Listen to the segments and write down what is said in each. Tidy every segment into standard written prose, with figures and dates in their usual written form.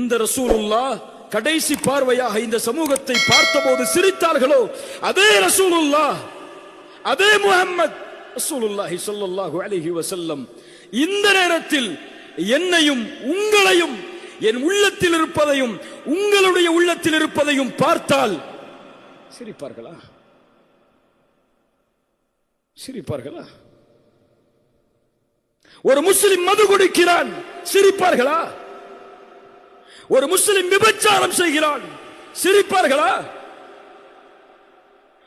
இந்த ரசூலுல்லாஹ் கடைசி பார்வையாக இந்த சமூகத்தை பார்த்தபோது சிரித்தார்களோ, அதே ரசூலுல்லாஹ், அதே முஹம்மத் ரசூலுல்லாஹி ஸல்லல்லாஹு அலைஹி வஸல்லம் இந்த நேரத்தில் என்னையும் உங்களையும், என் உள்ளத்தில் இருப்பதையும் உங்களுடைய உள்ளத்தில் இருப்பதையும் பார்த்தால் சிரிப்பார்களா? சிரிப்பார்களா? ஒரு முஸ்லிம் மது குடிக்கிறான், சிரிப்பார்களா? ஒரு முஸ்லிம் விபச்சாரம் செய்கிறான், சிரிப்பார்களா?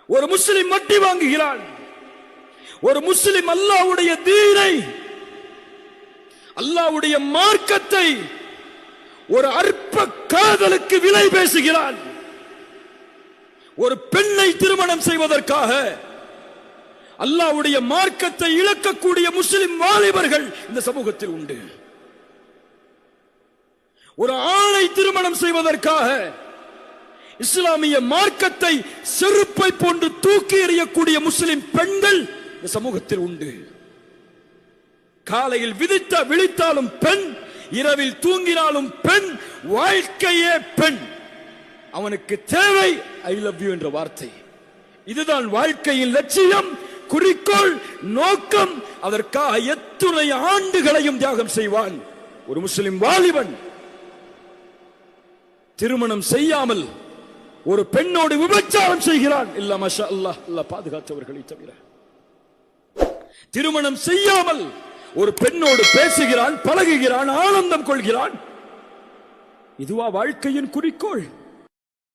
ஒரு முஸ்லிம் வட்டி வாங்குகிறான், ஒரு முஸ்லிம் அல்லாஹ்வுடைய தீனை, அல்லாஹ்வுடைய மார்க்கத்தை ஒரு அற்ப காதலுக்கு விலை பேசுகிறான். ஒரு பெண்ணை திருமணம் செய்வதற்காக அல்லாஹ்வுடைய மார்க்கத்தை இழக்கக்கூடிய முஸ்லிம் வாலிபர்கள் இந்த சமூகத்தில் உண்டு. ஒரு ஆணை திருமணம் செய்வதற்காக இஸ்லாமிய மார்க்கத்தை செருப்பை போன்று தூக்கி எறியக்கூடிய முஸ்லிம் பெண்கள் இந்த சமூகத்தில் உண்டு. காலையில் விழித்தாலும் பெண், இரவில் தூங்கினாலும் பெண், வாழ்க்கையே பெண். அவனுக்கு தேவை ஐ லவ் யூ என்ற வார்த்தை. இதுதான் வாழ்க்கையின் லட்சியம், குறிக்கோள், நோக்கம். அதற்காக எத்துணை ஆண்டுகளையும் தியாகம் செய்வான் ஒரு முஸ்லிம் வாலிபன். திருமணம் செய்யாமல் ஒரு பெண்ணோடு விபச்சாரம் செய்கிறான், இல்ல மாஷா அல்லாஹ், அல்லாஹ் பாதுகாத்தவர்களை தவிர. திருமணம் செய்யாமல் ஒரு பெண்ணோடு பேசுகிறான், பழகுகிறான், ஆனந்தம் கொள்கிறான். இதுவா வாழ்க்கையின் குறிக்கோள்?